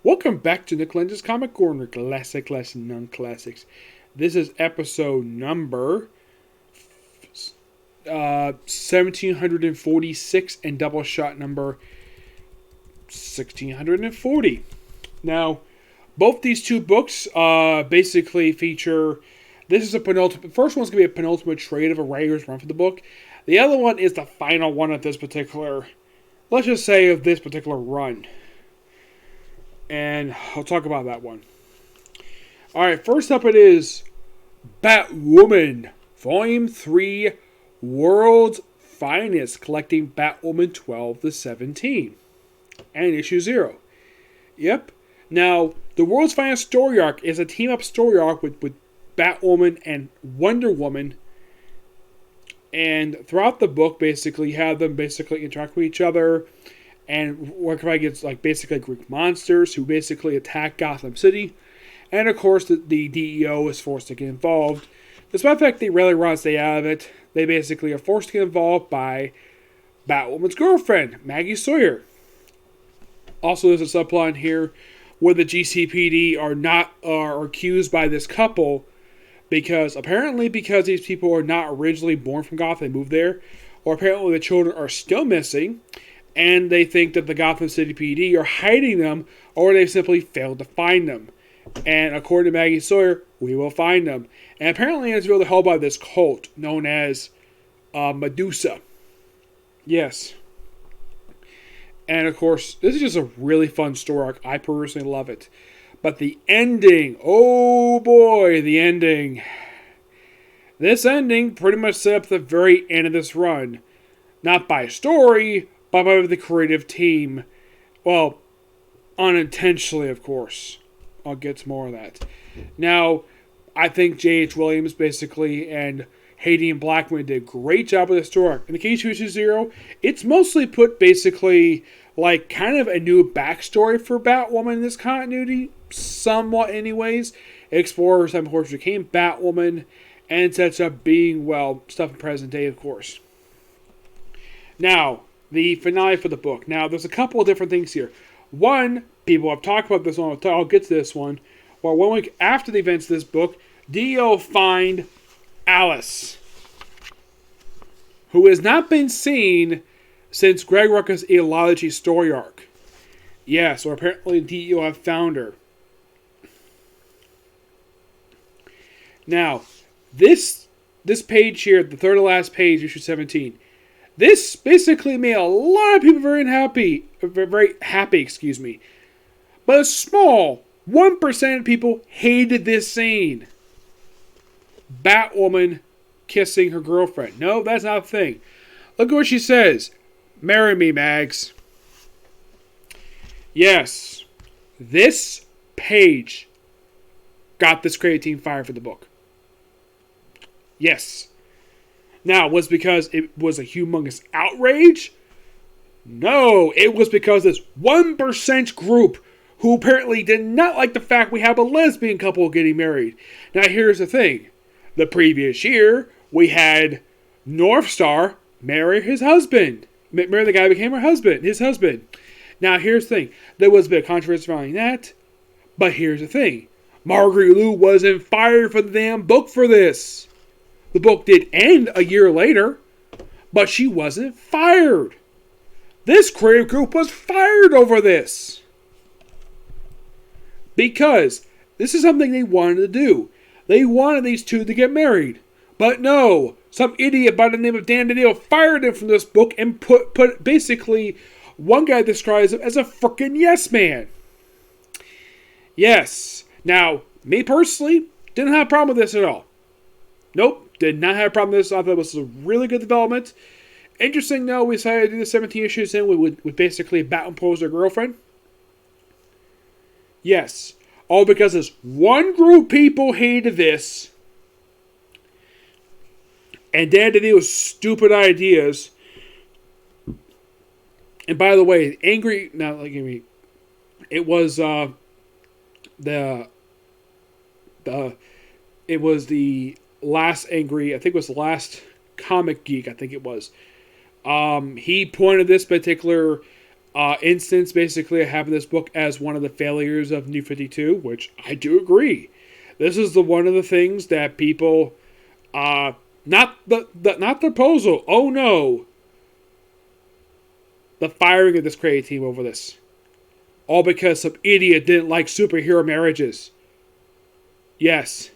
Welcome back to Nick Lenz's Comic Corner, Classic, Non-Classics. This is episode number 1746 and Doubleshot number 1640. Now, both these two books basically feature... This is a penultimate... The first one's going to be a penultimate trade of a writer's run for the book. The other one is the final one of this particular... Let's just say of this particular run. And I'll talk about that one. Alright, first up it is Batwoman, Volume 3, World's Finest, collecting Batwoman 12 to 17. And issue 0. Yep. Now, the World's Finest story arc is a team-up story arc with Batwoman and Wonder Woman. And throughout the book, basically, you have them basically interact with each other. And work against basically Greek monsters who basically attack Gotham City. And of course the D.E.O. is forced to get involved. Despite the fact they rarely run stay out of it, they basically are forced to get involved by Batwoman's girlfriend, Maggie Sawyer. Also there's a subplot here where the GCPD are accused by this couple because these people are not originally born from Gotham, they moved there, or apparently the children are still missing. And they think that the Gotham City PD are hiding them, or they simply failed to find them. And according to Maggie Sawyer, we will find them. And apparently it's really held by this cult known as Medusa. Yes. And of course, this is just a really fun story arc. I personally love it. But the ending, oh boy, the ending. This ending pretty much set up the very end of this run. Not by story, but by the creative team. Well, unintentionally, of course. I'll get to more of that. Now, I think J.H. Williams, basically, and Haiti and Blackman did a great job with the story. In the case of Issue 0, it's mostly put, basically, kind of a new backstory for Batwoman in this continuity. Somewhat, anyways. It explores how, of course, became Batwoman, and sets up being, stuff in present day, of course. Now, the finale for the book. Now, there's a couple of different things here. One, people have talked about this one. I'll get to this one. Well, 1 week after the events of this book, D.E.O. find Alice, who has not been seen since Greg Rucka's Ideology story arc. Yeah, so apparently D.E.O. have found her. Now, this page here, the third to last page, issue 17. This basically made a lot of people very happy, But a small 1% of people hated this scene. Batwoman kissing her girlfriend. No, that's not a thing. Look at what she says. Marry me, Mags. Yes, this page got this creative team fired for the book. Yes. Now, was it because it was a humongous outrage? No, it was because this 1% group who apparently did not like the fact we have a lesbian couple getting married. Now, here's the thing. The previous year, we had Northstar marry his husband. Marry the guy who became his husband. Now, here's the thing. There was a bit of controversy surrounding that. But here's the thing. Marguerite Liu wasn't fired for the damn book for this. The book did end a year later, but she wasn't fired. This creative group was fired over this. Because this is something they wanted to do. They wanted these two to get married. But no, some idiot by the name of Dan DiDio fired him from this book and put basically, one guy describes him as a frickin' yes man. Yes. Now, me personally, didn't have a problem with this at all. Nope, did not have a problem with this. I thought it was a really good development. Interesting, though, we decided to do the 17 issues in with basically Batman pose their girlfriend. Yes, all because this one group of people hated this. And Dan DiDio's stupid ideas. And by the way, it was the last angry, I think it was the last Comic Geek, I think it was. He pointed this particular instance, basically, having this book as one of the failures of New 52, which I do agree. This is one of the things that people, not the proposal. Oh no, the firing of this creative team over this, all because some idiot didn't like superhero marriages. Yes,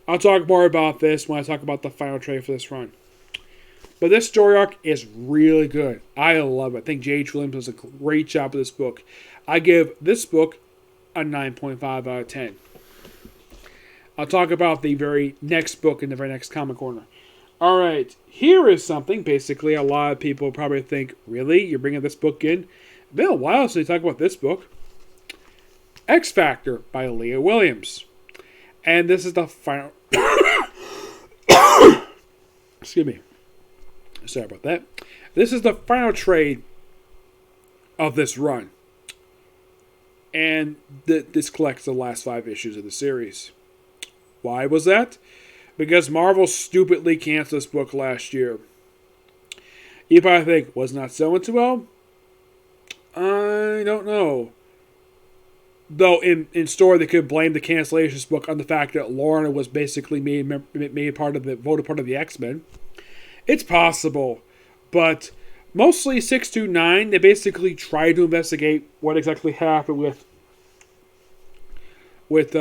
I'll talk more about this when I talk about the final trade for this run. But this story arc is really good. I love it. I think J.H. Williams does a great job with this book. I give this book a 9.5 out of 10. I'll talk about the very next book in the very next Comic Corner. Alright, here is something basically a lot of people probably think, really? You're bringing this book in? It's been a while since we talked about this book. X Factor by Leah Williams. And this is the final... Excuse me. Sorry about that. This is the final trade of this run. And this collects the last 5 issues of the series. Why was that? Because Marvel stupidly canceled this book last year. You probably think, was not selling too well? I don't know. Though in store they could blame the cancellation of this book on the fact that Lorna was basically made part of the X-Men. It's possible, but mostly 629, they basically tried to investigate what exactly happened with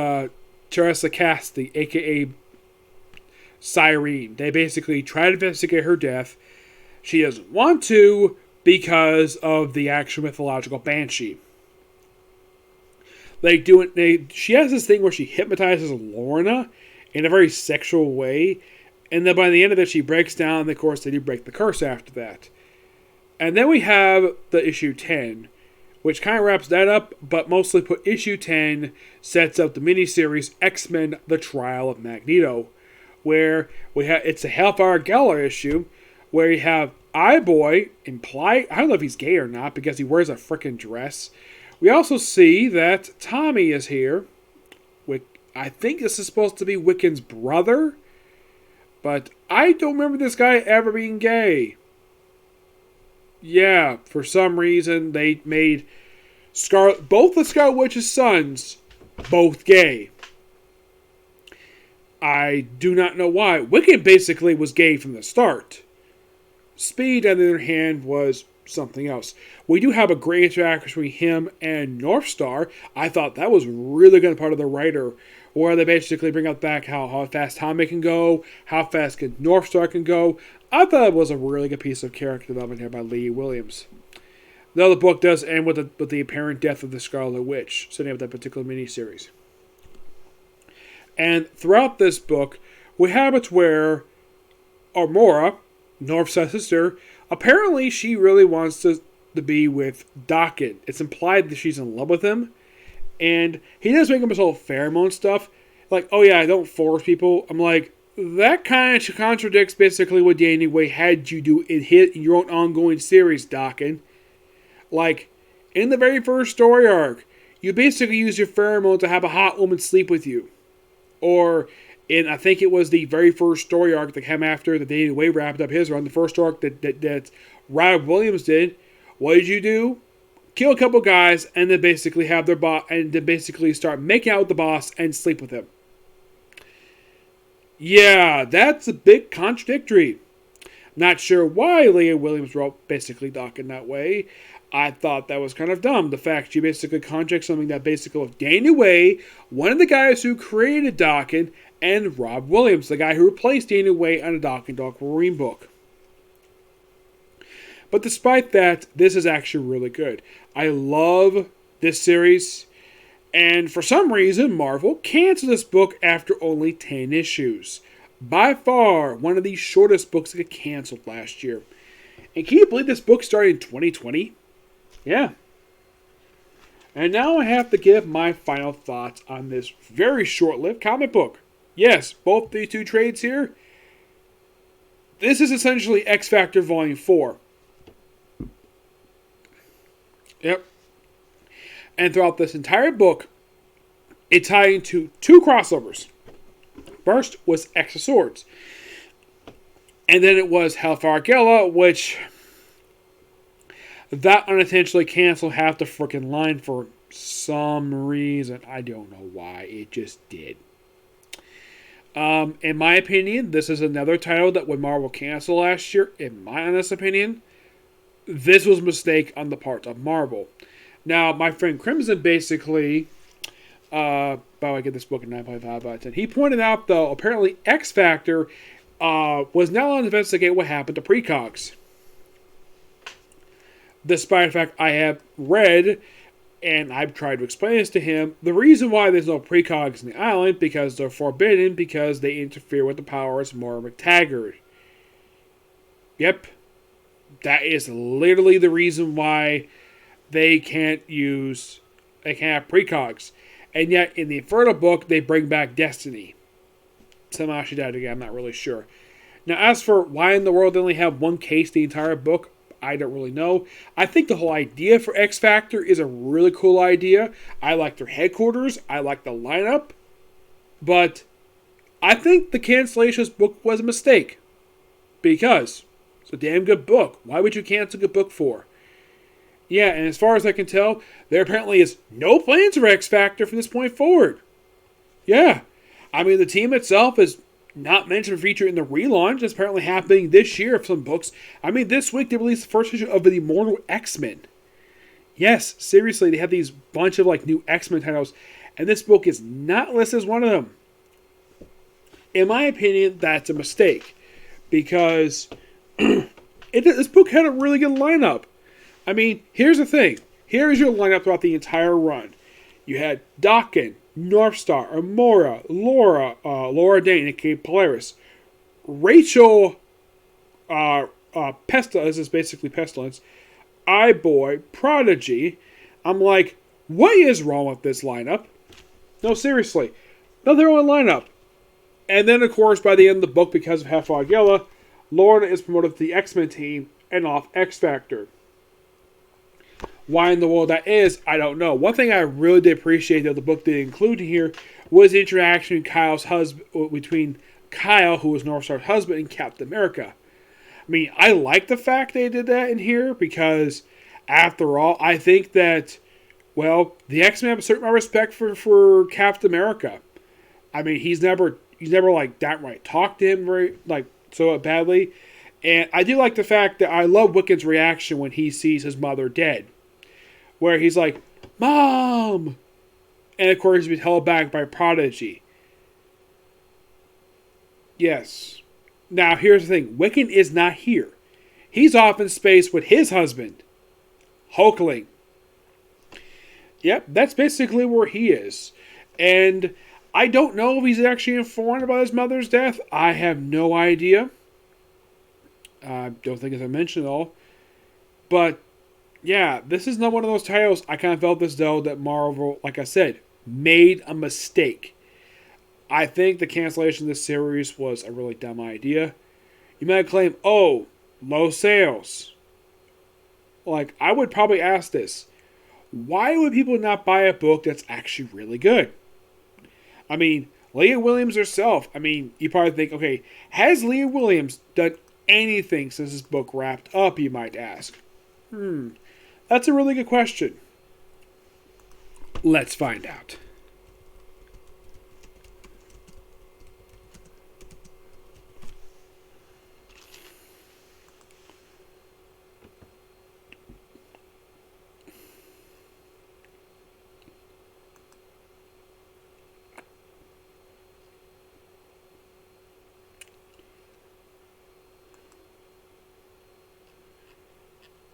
Teresa Cassidy, a.k.a. Cyrene. They basically tried to investigate her death. She doesn't want to because of the actual mythological Banshee. She has this thing where she hypnotizes Lorna in a very sexual way. And then by the end of it, she breaks down. And of course, they do break the curse after that. And then we have the issue 10, which kind of wraps that up, but mostly put issue 10 sets up the miniseries X-Men: The Trial of Magneto, where it's a Hellfire Gala issue, where you have I-Boy implied. I don't know if he's gay or not because he wears a frickin' dress. We also see that Tommy is here. I think this is supposed to be Wiccan's brother. But I don't remember this guy ever being gay. Yeah, for some reason they made both the Scarlet Witch's sons both gay. I do not know why. Wiccan basically was gay from the start. Speed, on the other hand, was something else. We do have a great interaction between him and Northstar. I thought that was really good part of the writer, where they basically bring up back how fast Tommy can go, how fast Northstar can go. I thought it was a really good piece of character development here by Leah Williams. Though the book does end with the apparent death of the Scarlet Witch, setting up that particular miniseries. And throughout this book, we have it where Amora, Northside's sister, apparently she really wants to be with Daken. It's implied that she's in love with him. And he does make him this whole pheromone stuff. Like, oh yeah, I don't force people. I'm like, that kind of contradicts basically what Danny Way had you do in your own ongoing series, Daken. Like, in the very first story arc, you basically use your pheromone to have a hot woman sleep with you. Or, I think it was the very first story arc that came after the Danny Way wrapped up his run, the first arc that Rob Williams did. What did you do? Kill a couple guys and then basically have their boss and then basically start making out with the boss and sleep with him. Yeah, that's a bit contradictory. Not sure why Leah Williams wrote basically Daken that way. I thought that was kind of dumb. The fact she basically contradicts something that basically was Danny Way, one of the guys who created Daken, and Rob Williams, the guy who replaced Danny Way on a Daken Dark Wolverine book. But despite that, this is actually really good. I love this series. And for some reason, Marvel canceled this book after only 10 issues. By far, one of the shortest books that got canceled last year. And can you believe this book started in 2020? Yeah. And now I have to give my final thoughts on this very short-lived comic book. Yes, both these two trades here. This is essentially X Factor Volume 4. Yep. And throughout this entire book, it tied into two crossovers. First was X of Swords. And then it was Hellfire Gala, which that unintentionally canceled half the freaking line for some reason. I don't know why. It just did. In my opinion, this is another title that when Marvel canceled last year, in my honest opinion, this was a mistake on the part of Marvel. Now, my friend Crimson basically, by the way, I get this book at 9.5 out of 10. He pointed out, though, apparently X Factor was now on to investigate what happened to Precogs. Despite the fact I have read, and I've tried to explain this to him, the reason why there's no Precogs in the island, because they're forbidden, because they interfere with the powers of Moira McTaggart. Yep. That is literally the reason why they can't have Precogs. And yet, in the Inferno book, they bring back Destiny. Somehow she died again, I'm not really sure. Now, as for why in the world they only have one case the entire book, I don't really know. I think the whole idea for X Factor is a really cool idea. I like their headquarters. I like the lineup. But I think the cancellation of this book was a mistake. Because it's a damn good book. Why would you cancel a good book for? Yeah, and as far as I can tell, there apparently is no plans for X Factor from this point forward. Yeah. I mean, the team itself is not mentioned or featured in the relaunch that's apparently happening this year of some books. I mean, this week they released the first issue of the Immortal X-Men. Yes, seriously, they have these bunch of new X-Men titles, and this book is not listed as one of them. In my opinion, that's a mistake, because this book had a really good lineup. I mean, here's the thing. Here's your lineup throughout the entire run. You had Daken, Northstar, Amora, Laura Dane, aka Polaris, Rachel, Pestilence, this is basically Pestilence, iBoy, Prodigy. I'm like, what is wrong with this lineup? No, seriously. No, they're on lineup. And then, of course, by the end of the book, because of Hafagella, Lorna is promoted to the X-Men team and off X Factor. Why in the world that is, I don't know. One thing I really did appreciate that the book did include here was the interaction between Kyle, who was Northstar's husband, and Captain America. I mean, I like the fact they did that in here because, after all, I think that, well, the X-Men have a certain amount of respect for Captain America. I mean, he's never downright talked to him very so badly, and I do like the fact that I love Wiccan's reaction when he sees his mother dead. Where he's like, Mom! And of course he's held back by Prodigy. Yes. Now here's the thing. Wiccan is not here. He's off in space with his husband, Hulkling. Yep, that's basically where he is. And I don't know if he's actually informed about his mother's death. I have no idea. I don't think it's mentioned at all. But yeah, this is not one of those titles I kind of felt as though that Marvel, like I said, made a mistake. I think the cancellation of this series was a really dumb idea. You might claim, oh, low sales. I would probably ask this. Why would people not buy a book that's actually really good? I mean, Leah Williams herself, you probably think, okay, has Leah Williams done anything since this book wrapped up, you might ask? That's a really good question. Let's find out.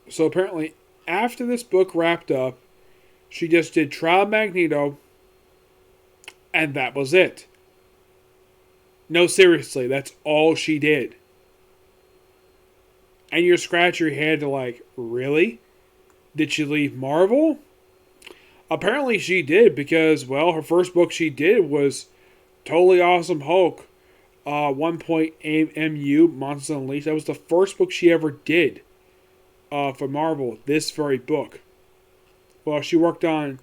So apparently, after this book wrapped up, she just did Trial Magneto, and that was it. No, seriously, that's all she did. And you scratch your head really? Did she leave Marvel? Apparently she did, because, well, her first book she did was Totally Awesome Hulk, 1.MU, Monsters Unleashed. That was the first book she ever did. For Marvel, this very book. Well, she worked on,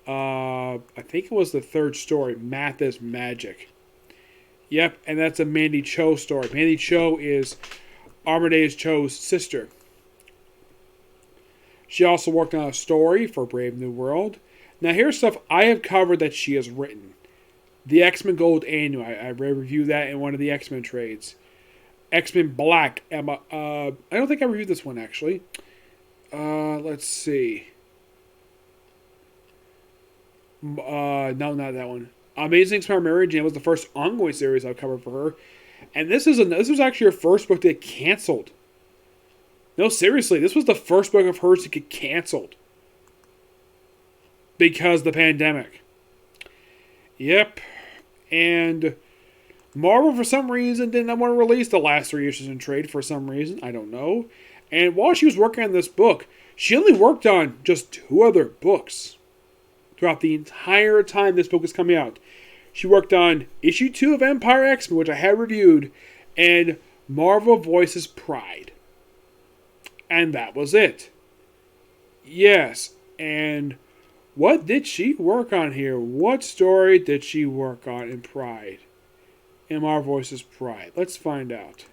I think it was the third story, Math is Magic. Yep, and that's a Mandy Cho story. Mandy Cho is Amadeus Cho's sister. She also worked on a story for Brave New World. Now, here's stuff I have covered that she has written. The X-Men Gold Annual. I reviewed that in one of the X-Men trades. X-Men Black. I don't think I reviewed this one, actually. Let's see. No, not that one. Amazing X-Men Mary Jane was the first ongoing series I've covered for her. And this was actually her first book to get canceled. No, seriously, this was the first book of hers to get canceled. Because of the pandemic. Yep. And Marvel, for some reason, did not want to release the last 3 issues in trade for some reason. I don't know. And while she was working on this book, she only worked on just 2 other books throughout the entire time this book was coming out. She worked on issue 2 of Empire X-Men, which I had reviewed, and Marvel Voices Pride. And that was it. Yes, and what did she work on here? What story did she work on in Pride? In Marvel Voices Pride. Let's find out.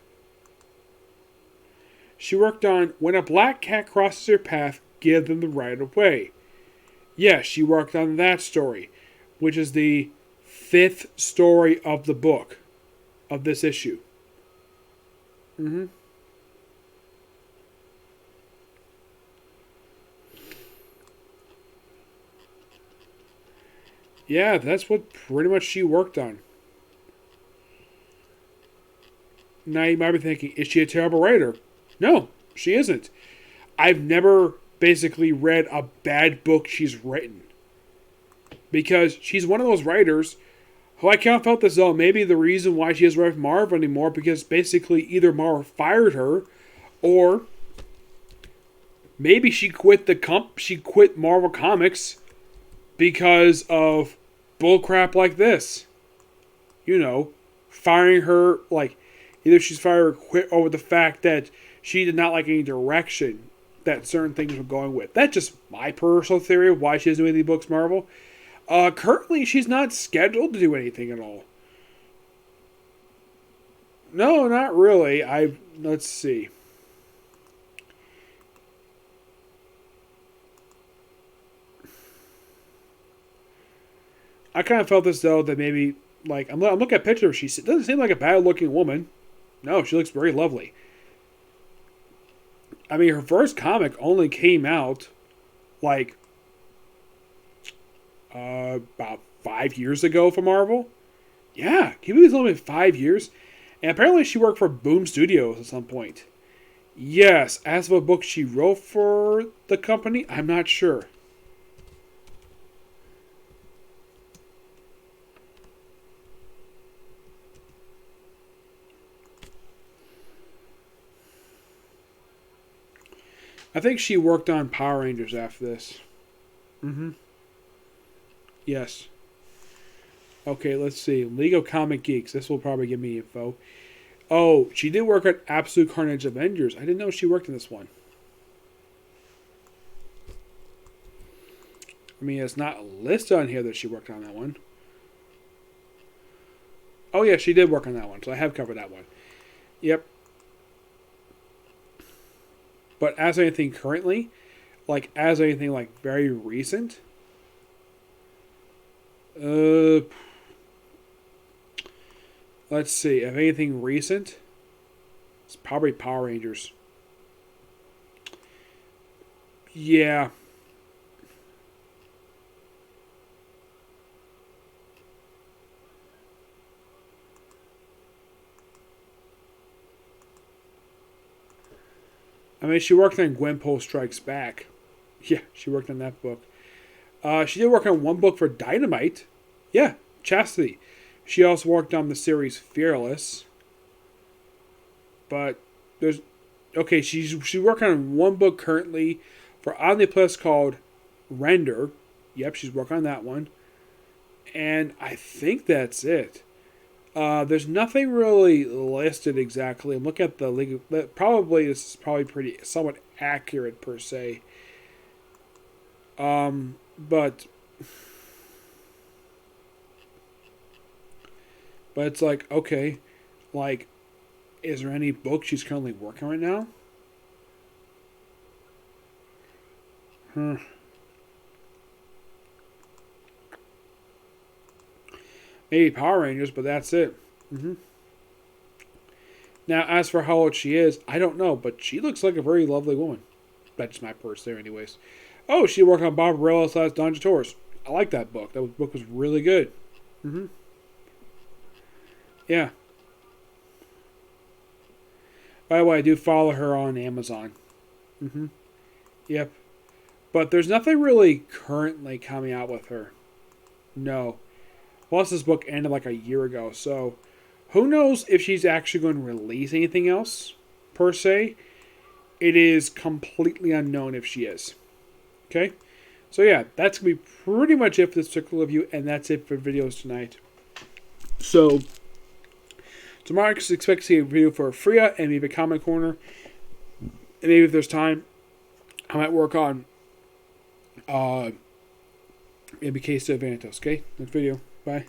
She worked on When a Black Cat Crosses Your Path, Give Them the Right of Way. Yes, she worked on that story, which is the 5th story of the book, of this issue. Yeah, that's what pretty much she worked on. Now you might be thinking, is she a terrible writer? No, she isn't. I've never basically read a bad book she's written. Because she's one of those writers who I kind of felt as though maybe the reason why she doesn't write for Marvel anymore, because basically either Marvel fired her, or maybe she quit she quit Marvel Comics because of bullcrap like this. You know, firing her, like, either she's fired or quit over the fact that she did not like any direction that certain things were going with. That's just my personal theory of why she doesn't do any books Marvel. Currently, she's not scheduled to do anything at all. No, not really. Let's see. I kind of felt as though that maybe, like, I'm looking at pictures. She doesn't seem like a bad-looking woman. No, she looks very lovely. I mean, her first comic only came out, like, about 5 years ago for Marvel. Yeah, can you believe it's only been 5 years? And apparently she worked for Boom Studios at some point. Yes, as of a book she wrote for the company, I'm not sure. I think she worked on Power Rangers after this. Yes. Okay, let's see. League of Comic Geeks. This will probably give me info. Oh, she did work on Absolute Carnage Avengers. I didn't know she worked in this one. I mean, it's not listed on here that she worked on that one. Oh, yeah, she did work on that one. So I have covered that one. Yep. But as anything currently, like, as anything, like, very recent, let's see. If anything recent, it's probably Power Rangers. Yeah. I mean, she worked on Gwenpool Strikes Back. Yeah, she worked on that book. She did work on one book for Dynamite. Yeah, Chastity. She also worked on the series Fearless. But there's... Okay, she's working on one book currently for Omniplus called Render. Yep, she's working on that one. And I think that's it. There's nothing really listed exactly. I'm looking at the league. Probably this is probably somewhat accurate per se. But it's like, okay, like, is there any book she's currently working right now? Maybe Power Rangers, but that's it. Now, as for how old she is, I don't know, but she looks like a very lovely woman. That's my purse there, anyways. Oh, she worked on Barbarella's Last Dungeon Tours. I like that book. That book was really good. Yeah. By the way, I do follow her on Amazon. Yep. But there's nothing really currently coming out with her. No. Plus, this book ended like a year ago, so who knows if she's actually going to release anything else, per se. It is completely unknown if she is. Okay? So yeah, that's going to be pretty much it for this particular review, and that's it for videos tonight. So, tomorrow I expect to see a video for Freya and maybe a Comic Corner. And maybe if there's time, I might work on maybe Case of Vantos. Okay? Next video. Bye.